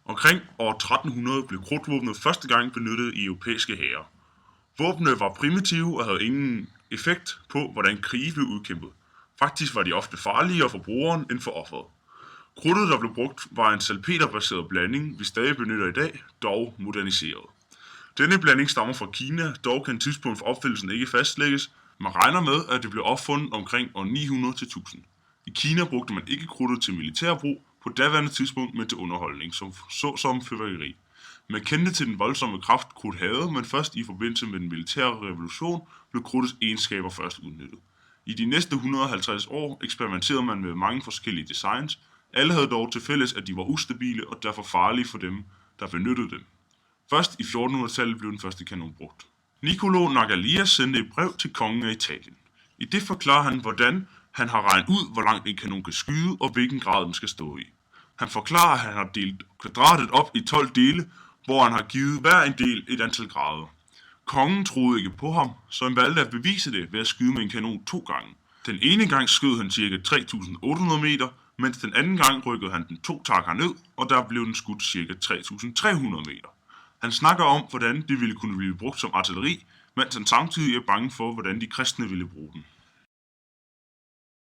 Omkring år 1300 blev krudtvåbnet første gang benyttet i europæiske hære. Våbnene var primitive og havde ingen effekt på, hvordan krige blev udkæmpet. Faktisk var de ofte farligere for brugeren end for offeret. Krudtet, der blev brugt, var en salpeterbaseret blanding, vi stadig benytter i dag, dog moderniseret. Denne blanding stammer fra Kina, dog kan tidspunkt for opfindelsen ikke fastlægges. Man regner med, at det blev opfundet omkring år 900 til 1000. I Kina brugte man ikke krudtet til militærbrug på daværende tidspunkt, men til underholdning, såsom fyrværkeri. Man kendte til den voldsomme kraft, krudt havde, men først i forbindelse med den militære revolution blev krudtets egenskaber først udnyttet. I de næste 150 år eksperimenterede man med mange forskellige designs. Alle havde dog til fælles, at de var ustabile og derfor farlige for dem, der benyttede dem. Først i 1400-tallet blev den første kanon brugt. Niccolò Nagalia sendte et brev til kongen af Italien. I det forklarer han, hvordan han har regnet ud, hvor langt en kanon kan skyde og hvilken grad den skal stå i. Han forklarer, at han har delt kvadratet op i 12 dele, hvor han har givet hver en del et antal grader. Kongen troede ikke på ham, så han valgte at bevise det ved at skyde med en kanon 2 gange. Den ene gang skød han ca. 3.800 meter, mens den anden gang rykkede han den 2 takker ned, og der blev den skudt ca. 3.300 meter. Han snakker om, hvordan det ville kunne blive brugt som artilleri, mens han samtidig er bange for, hvordan de kristne ville bruge den.